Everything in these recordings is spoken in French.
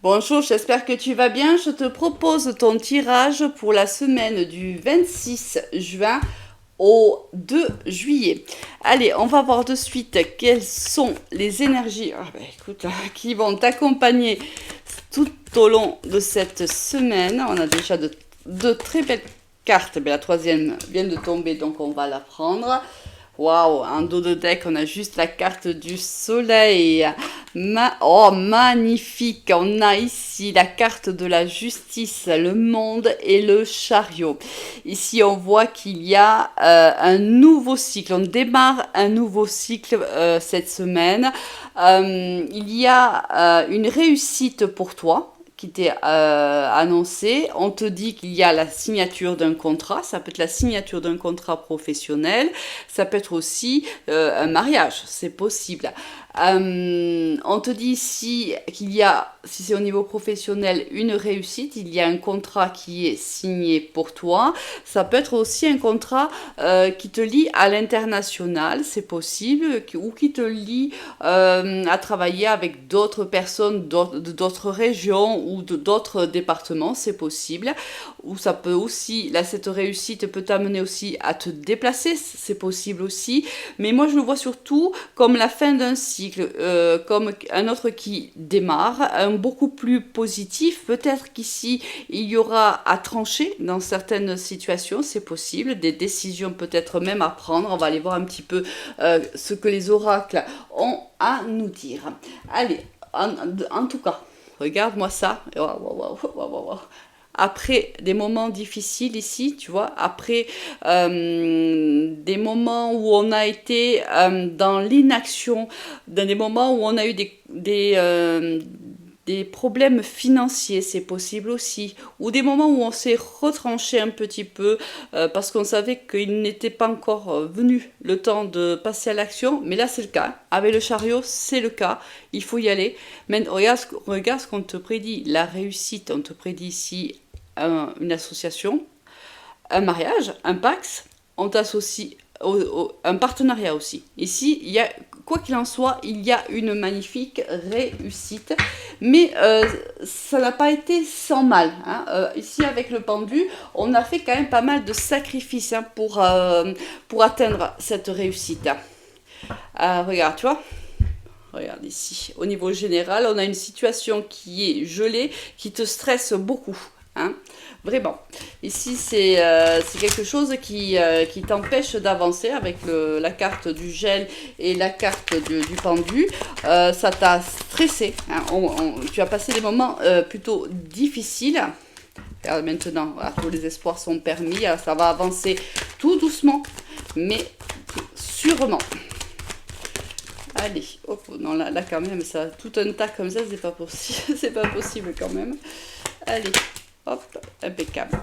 Bonjour, j'espère que tu vas bien. Je te propose ton tirage pour la semaine du 26 juin au 2 juillet. Allez, on va voir de suite quelles sont les énergies écoute, qui vont t'accompagner tout au long de cette semaine. On a déjà de très belles cartes. Mais la troisième vient de tomber, donc on va la prendre. Waouh, en dos de deck, on a juste la carte du soleil. Oh, magnifique. On a ici la carte de la justice, le monde et le chariot. Ici, on voit qu'il y a un nouveau cycle. On démarre un nouveau cycle cette semaine. Il y a une réussite pour toi qui t'est annoncé. On te dit qu'il y a la signature d'un contrat. Ça peut être la signature d'un contrat professionnel. Ça peut être aussi un mariage. C'est possible. On te dit ici qu'il y a, si c'est au niveau professionnel, une réussite. Il y a un contrat qui est signé pour toi. Ça peut être aussi un contrat qui te lie à l'international. C'est possible. Ou qui te lie à travailler avec d'autres personnes d'autres régions ou d'autres départements, c'est possible. Ou ça peut aussi, là cette réussite peut t'amener aussi à te déplacer, c'est possible aussi. Mais moi je le vois surtout comme la fin d'un cycle, comme un autre qui démarre, un beaucoup plus positif. Peut-être qu'ici il y aura à trancher dans certaines situations, c'est possible. Des décisions peut-être même à prendre. On va aller voir un petit peu ce que les oracles ont à nous dire. Allez, en tout cas, regarde-moi ça. Après des moments difficiles ici, tu vois, après des moments où on a été dans l'inaction, dans des moments où on a eu des problèmes financiers, c'est possible aussi, ou des moments où on s'est retranché un petit peu parce qu'on savait qu'il n'était pas encore venu le temps de passer à l'action, mais là c'est le cas. Avec le chariot, c'est le cas, il faut y aller. Mais regarde ce qu'on te prédit, la réussite, on te prédit ici une association, un mariage, un pax, on t'associe un partenariat aussi. Ici, il y a, quoi qu'il en soit, il y a une magnifique réussite, mais ça n'a pas été sans mal. Ici, avec le pendu, on a fait quand même pas mal de sacrifices pour atteindre cette réussite. Regarde, tu vois. Regarde ici, au niveau général, on a une situation qui est gelée, qui te stresse beaucoup. Vraiment. Ici, c'est quelque chose qui t'empêche d'avancer avec la carte du gel et la carte du pendu. Ça t'a stressé. Tu as passé des moments plutôt difficiles. Regarde, maintenant, voilà, tous les espoirs sont permis. Alors, ça va avancer tout doucement, mais sûrement. Allez, hop, non, là quand même, ça, tout un tas comme ça, c'est pas possible, c'est pas possible quand même. Allez, hop, impeccable.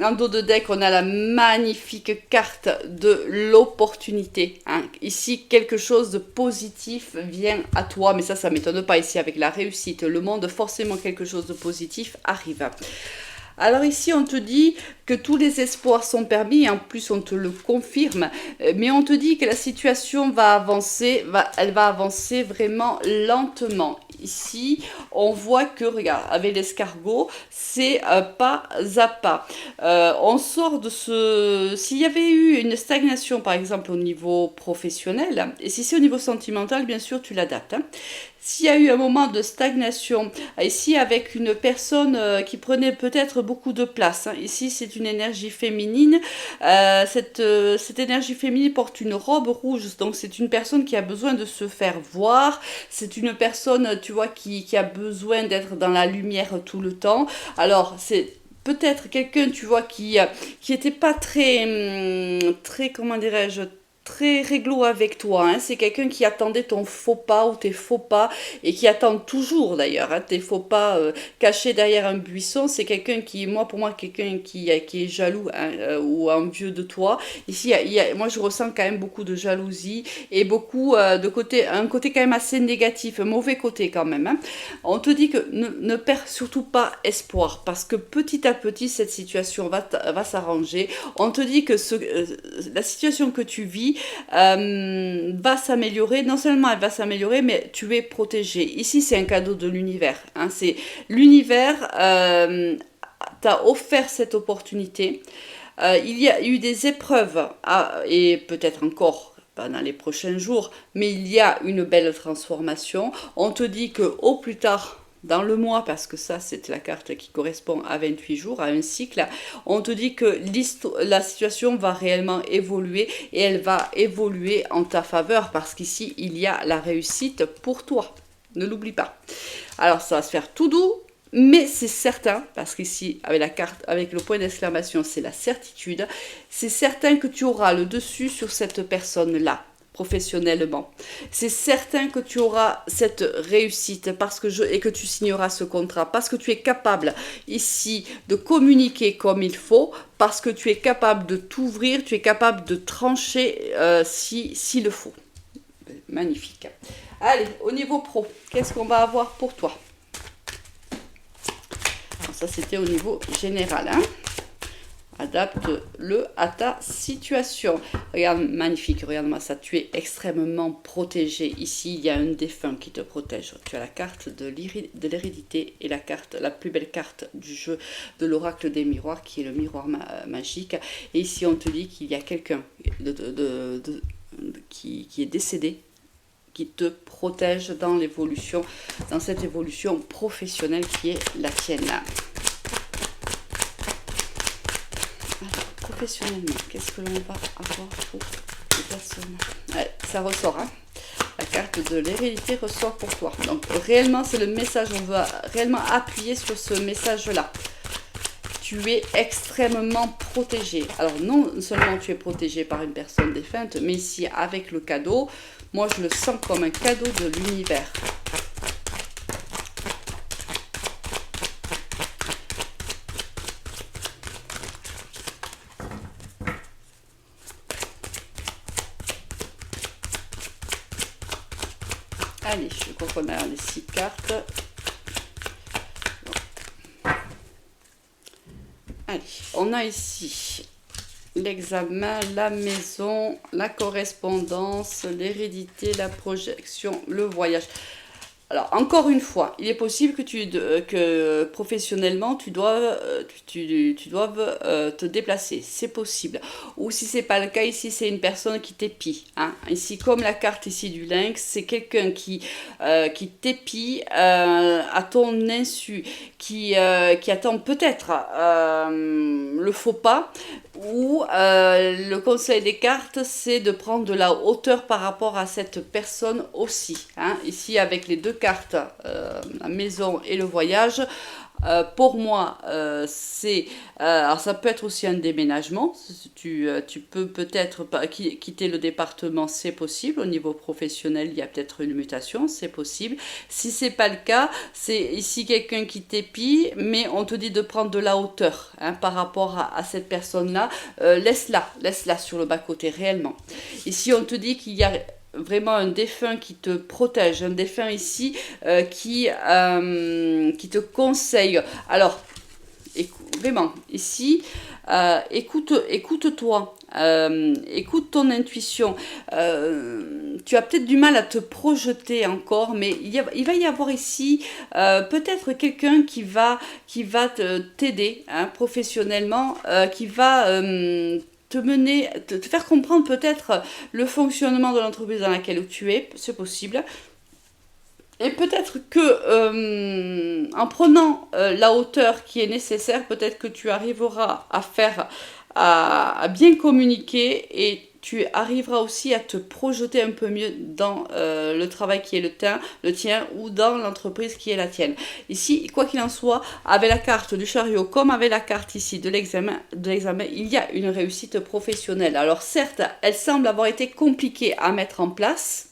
En dos de deck, on a la magnifique carte de l'opportunité. Ici, quelque chose de positif vient à toi, mais ça m'étonne pas ici avec la réussite. Le monde, forcément, quelque chose de positif arrive. Alors ici, on te dit que tous les espoirs sont permis, et en plus on te le confirme, mais on te dit que la situation va avancer, elle va avancer vraiment lentement. Ici, on voit que, regarde, avec l'escargot, c'est pas à pas. On sort de ce... S'il y avait eu une stagnation, par exemple, au niveau professionnel, et si c'est au niveau sentimental, bien sûr, tu l'adaptes. S'il y a eu un moment de stagnation, ici avec une personne qui prenait peut-être beaucoup de place, ici c'est une énergie féminine, cette énergie féminine porte une robe rouge, donc c'est une personne qui a besoin de se faire voir, c'est une personne, tu vois, qui a besoin d'être dans la lumière tout le temps. Alors c'est peut-être quelqu'un, tu vois, qui était pas très, comment dirais-je, très réglo avec toi. C'est quelqu'un qui attendait ton faux pas ou tes faux pas et qui attend toujours d'ailleurs tes faux pas cachés derrière un buisson. C'est quelqu'un qui, pour moi, quelqu'un qui est jaloux ou envieux de toi. Ici, moi, je ressens quand même beaucoup de jalousie et beaucoup un côté quand même assez négatif, un mauvais côté quand même. On te dit que ne perds surtout pas espoir parce que petit à petit, cette situation va s'arranger. On te dit que la situation que tu vis ici va s'améliorer. Non seulement elle va s'améliorer, mais tu es protégé. Ici, c'est un cadeau de l'univers. Hein. C'est l'univers t'a offert cette opportunité. Il y a eu des épreuves, et peut-être encore pendant les prochains jours, mais il y a une belle transformation. On te dit que au plus tard dans le mois, parce que ça c'est la carte qui correspond à 28 jours, à un cycle, on te dit que la situation va réellement évoluer et elle va évoluer en ta faveur parce qu'ici il y a la réussite pour toi. Ne l'oublie pas. Alors ça va se faire tout doux, mais c'est certain, parce qu'ici, avec la carte, avec le point d'exclamation, c'est la certitude, c'est certain que tu auras le dessus sur cette personne-là, professionnellement. C'est certain que tu auras cette réussite et que tu signeras ce contrat, parce que tu es capable ici de communiquer comme il faut, parce que tu es capable de t'ouvrir, tu es capable de trancher s'il le faut. Magnifique. Allez, au niveau pro, qu'est-ce qu'on va avoir pour toi ? Ça, c'était au niveau général. Hein. Adapte-le à ta situation. Regarde, magnifique. Regarde-moi ça. Tu es extrêmement protégé. Ici, il y a un défunt qui te protège. Tu as la carte de l'hérédité et la plus belle carte du jeu de l'oracle des miroirs, qui est le miroir magique. Et ici, on te dit qu'il y a quelqu'un qui est décédé, qui te protège dans cette évolution professionnelle qui est la tienne. Alors, professionnellement, qu'est-ce que l'on va avoir pour les personnes ? Ouais, ça ressort, hein. La carte de l'hérédité ressort pour toi. Donc, réellement, c'est le message, on va réellement appuyer sur ce message-là. Tu es extrêmement protégé. Alors, non seulement tu es protégé par une personne défunte, mais ici, avec le cadeau, moi, je le sens comme un cadeau de l'univers. Allez, je crois qu'on a les 6 cartes. Allez, on a ici l'examen, la maison, la correspondance, l'hérédité, la projection, le voyage. Alors, encore une fois, il est possible que professionnellement, tu doives te déplacer. C'est possible. Ou si c'est pas le cas, ici, c'est une personne qui t'épie. Hein. Ici, comme la carte ici du lynx, c'est quelqu'un qui t'épie à ton insu, qui attend peut-être le faux pas. Ou le conseil des cartes, c'est de prendre de la hauteur par rapport à cette personne aussi. Hein. Ici, avec les deux cartes, la maison et le voyage, pour moi, alors ça peut être aussi un déménagement. Tu peux peut-être quitter le département, c'est possible. Au niveau professionnel, il y a peut-être une mutation, c'est possible. Si c'est pas le cas, c'est ici quelqu'un qui t'épie, mais on te dit de prendre de la hauteur hein, par rapport à cette personne-là. Laisse-la sur le bas-côté réellement. Ici, on te dit qu'il y a vraiment un défunt qui te protège, un défunt ici qui te conseille. Alors, vraiment, ici, écoute-toi, écoute ton intuition. Tu as peut-être du mal à te projeter encore, mais il va y avoir ici peut-être quelqu'un qui va t'aider hein, professionnellement, qui va te faire comprendre peut-être le fonctionnement de l'entreprise dans laquelle tu es, c'est possible. Et peut-être que en prenant la hauteur qui est nécessaire, peut-être que tu arriveras à bien communiquer et tu arriveras aussi à te projeter un peu mieux dans le travail qui est le tien ou dans l'entreprise qui est la tienne. Ici, quoi qu'il en soit, avec la carte du chariot comme avec la carte ici de l'examen, il y a une réussite professionnelle. Alors certes, elle semble avoir été compliquée à mettre en place,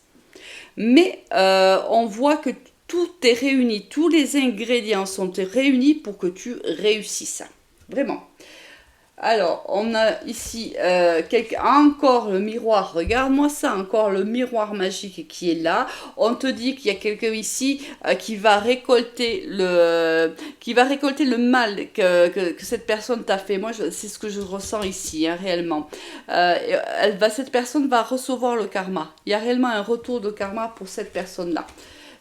mais on voit que tout est réuni, tous les ingrédients sont réunis pour que tu réussisses. Vraiment. Alors, on a ici encore le miroir. Regarde-moi ça, encore le miroir magique qui est là. On te dit qu'il y a quelqu'un ici qui va récolter le mal que cette personne t'a fait. Moi, c'est ce que je ressens ici, hein, réellement. Cette personne va recevoir le karma. Il y a réellement un retour de karma pour cette personne-là.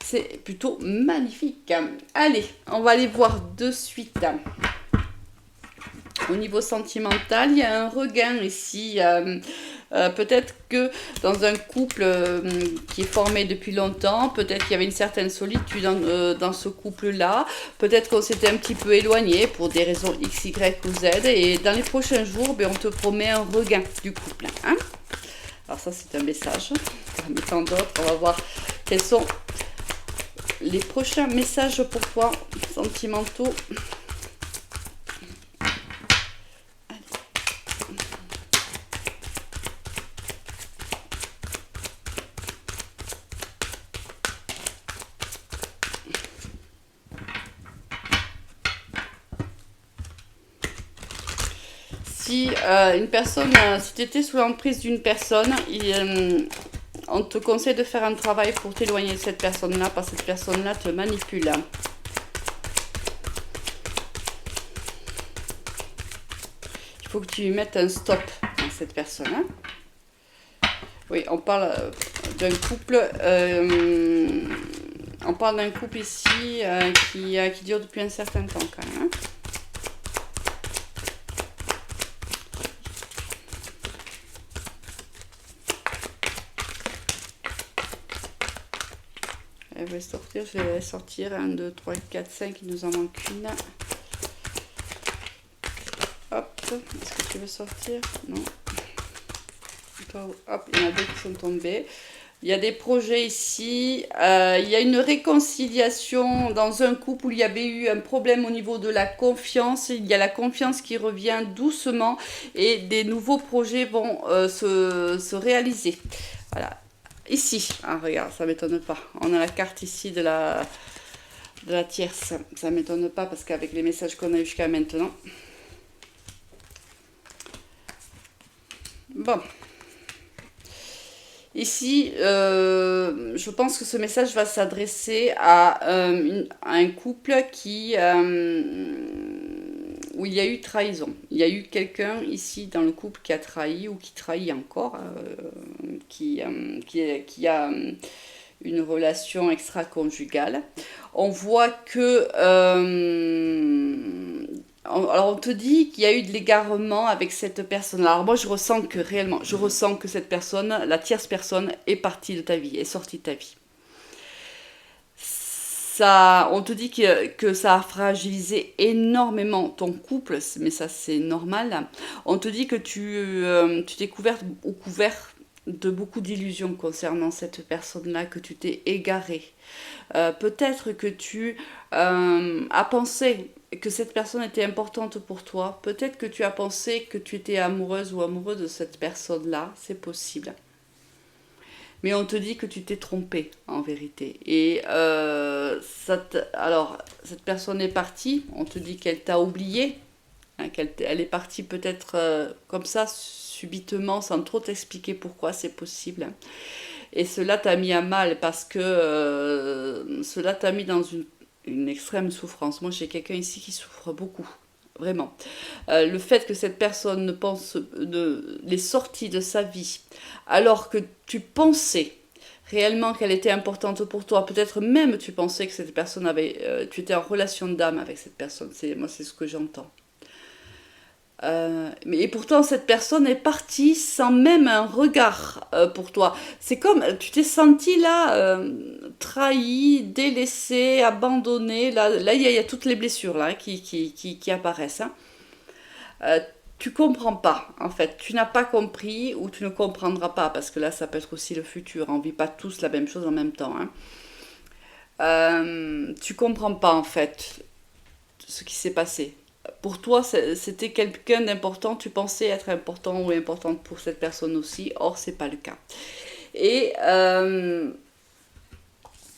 C'est plutôt magnifique. Allez, on va aller voir de suite. Au niveau sentimental, il y a un regain ici. Peut-être que dans un couple qui est formé depuis longtemps, peut-être qu'il y avait une certaine solitude dans ce couple-là. Peut-être qu'on s'était un petit peu éloigné pour des raisons X, Y ou Z. Et dans les prochains jours, on te promet un regain du couple. Hein. Alors ça, c'est un message. Parmi tant d'autres, on va voir quels sont les prochains messages pour toi, sentimentaux. Si si tu étais sous l'emprise d'une personne, on te conseille de faire un travail pour t'éloigner de cette personne-là, parce que cette personne-là te manipule. Il faut que tu mettes un stop à cette personne. Hein. Oui, on parle d'un couple. On parle d'un couple ici qui dure depuis un certain temps quand même. Hein. Elle va sortir, je vais sortir 1, 2, 3, 4, 5, il nous en manque une. Hop, est-ce que tu veux sortir? Non. Hop, il y en a deux qui sont tombés. Il y a des projets ici. Il y a une réconciliation dans un couple où il y avait eu un problème au niveau de la confiance. Il y a la confiance qui revient doucement et des nouveaux projets vont se réaliser. Voilà. Ici, ah, regarde, ça m'étonne pas. On a la carte ici de la tierce. Ça m'étonne pas parce qu'avec les messages qu'on a eu jusqu'à maintenant. Bon. Ici, je pense que ce message va s'adresser à un couple où il y a eu trahison. Il y a eu quelqu'un ici dans le couple qui a trahi ou qui trahit encore, qui a une relation extra-conjugale. On voit que... alors on te dit qu'il y a eu de l'égarement avec cette personne-là. Alors moi je ressens que cette personne, la tierce personne, est partie de ta vie, est sortie de ta vie. On te dit que ça a fragilisé énormément ton couple, mais ça c'est normal. On te dit que tu t'es couvert de beaucoup d'illusions concernant cette personne-là, que tu t'es égaré. Peut-être que tu as pensé que cette personne était importante pour toi. Peut-être que tu as pensé que tu étais amoureuse ou amoureux de cette personne-là. C'est possible. Mais on te dit que tu t'es trompé, en vérité. Et alors, cette personne est partie. On te dit qu'elle t'a oublié. Hein, elle est partie peut-être comme ça, subitement, sans trop t'expliquer pourquoi c'est possible. Et cela t'a mis à mal parce que cela t'a mis dans une extrême souffrance. Moi, j'ai quelqu'un ici qui souffre beaucoup. Vraiment. Le fait que cette personne ne pense les sorties de sa vie, alors que tu pensais réellement qu'elle était importante pour toi, peut-être même tu pensais que cette personne tu étais en relation d'âme avec cette personne. Moi, c'est ce que j'entends. Et pourtant, cette personne est partie sans même un regard pour toi. C'est comme, tu t'es senti là, trahi, délaissé, abandonné. Là, il y a toutes les blessures là, qui apparaissent. Hein. Tu comprends pas, en fait. Tu n'as pas compris ou tu ne comprendras pas, parce que là, ça peut être aussi le futur. On ne vit pas tous la même chose en même temps. Hein. Tu comprends pas, en fait, ce qui s'est passé. Pour toi, c'était quelqu'un d'important, tu pensais être important ou importante pour cette personne aussi, or c'est pas le cas. Et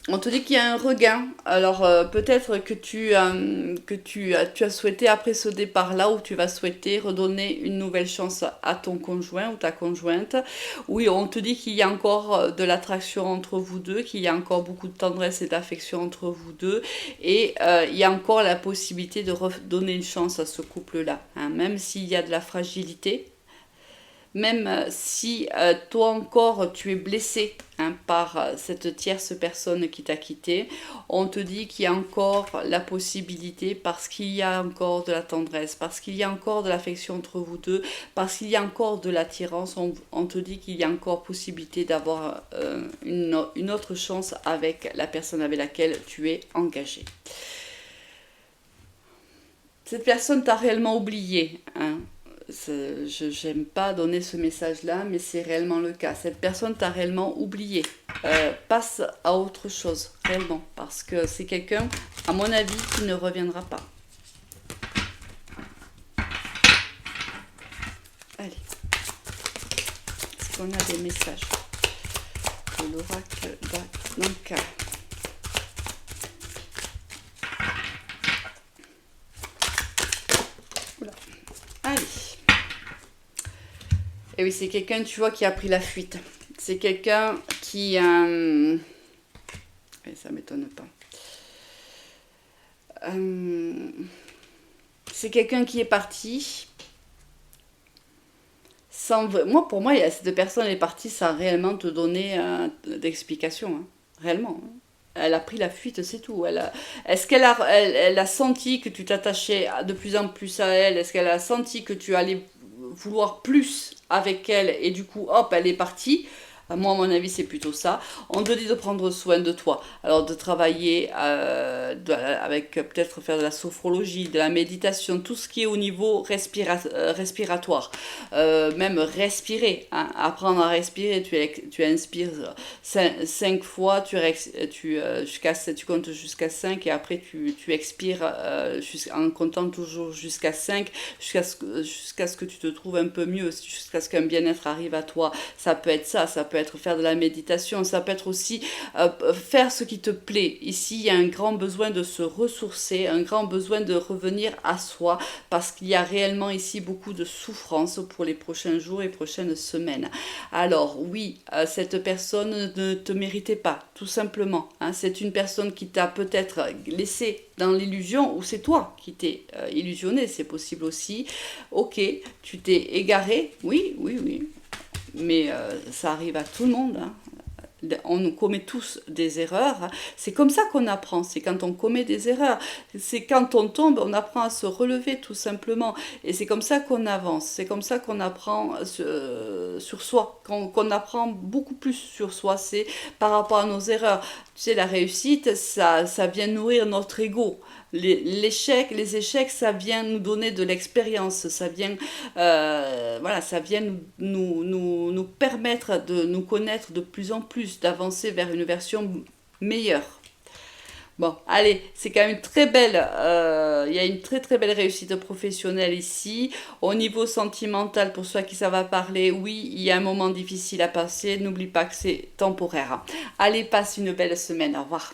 On te dit qu'il y a un regain. Alors peut-être que tu as souhaité, après ce départ-là, où tu vas souhaiter redonner une nouvelle chance à ton conjoint ou ta conjointe. Oui, on te dit qu'il y a encore de l'attraction entre vous deux, qu'il y a encore beaucoup de tendresse et d'affection entre vous deux. Et il y a encore la possibilité de redonner une chance à ce couple-là, hein, même s'il y a de la fragilité. Même si toi encore tu es blessé, hein, par cette tierce personne qui t'a quitté, on te dit qu'il y a encore la possibilité, parce qu'il y a encore de la tendresse, parce qu'il y a encore de l'affection entre vous deux, parce qu'il y a encore de l'attirance, on te dit qu'il y a encore possibilité d'avoir une autre chance avec la personne avec laquelle tu es engagé. Cette personne t'a réellement oublié, hein. J'aime pas donner ce message-là, mais c'est réellement le cas. Cette personne t'a réellement oublié. Passe à autre chose, réellement. Parce que c'est quelqu'un, à mon avis, qui ne reviendra pas. Allez. Est-ce qu'on a des messages de l'oracle d'Anka? Allez. Et oui, c'est quelqu'un, tu vois, qui a pris la fuite. C'est quelqu'un qui... et ça m'étonne pas. C'est quelqu'un qui est parti sans... Moi, pour moi, cette personne est partie sans réellement te donner d'explication. Hein. Réellement. Hein. Elle a pris la fuite, c'est tout. Est-ce elle a senti que tu t'attachais de plus en plus à elle? Est-ce qu'elle a senti que tu allais vouloir plus avec elle et du coup, hop, elle est partie? Moi, à mon avis, c'est plutôt ça. On te dit de prendre soin de toi. Alors, de travailler avec peut-être faire de la sophrologie, de la méditation, tout ce qui est au niveau respiratoire. Même respirer, hein. Apprendre à respirer. Tu inspires 5 fois, tu comptes jusqu'à 5 et après tu expires en comptant toujours jusqu'à 5, jusqu'à ce que tu te trouves un peu mieux, jusqu'à ce qu'un bien-être arrive à toi. Ça peut être ça peut être faire de la méditation, ça peut être aussi faire ce qui te plaît. Ici, il y a un grand besoin de se ressourcer, un grand besoin de revenir à soi, parce qu'il y a réellement ici beaucoup de souffrance pour les prochains jours et prochaines semaines. Alors oui, cette personne ne te méritait pas, tout simplement. Hein. C'est une personne qui t'a peut-être laissé dans l'illusion, ou c'est toi qui t'es illusionné, c'est possible aussi. Ok, tu t'es égaré, oui, mais ça arrive à tout le monde, hein. On commet tous des erreurs. C'est comme ça qu'on apprend, c'est quand on commet des erreurs. C'est quand on tombe, on apprend à se relever tout simplement. Et c'est comme ça qu'on avance, c'est comme ça qu'on apprend sur soi, qu'on apprend beaucoup plus sur soi, c'est par rapport à nos erreurs. Tu sais, la réussite, ça vient nourrir notre ego. Les échecs, ça vient nous donner de l'expérience, ça vient, ça vient nous permettre de nous connaître de plus en plus, d'avancer vers une version meilleure. Bon, allez, c'est quand même très belle, il y a une très très belle réussite professionnelle ici. Au niveau sentimental, pour ceux à qui ça va parler, oui, il y a un moment difficile à passer, n'oublie pas que c'est temporaire. Allez, passe une belle semaine, au revoir.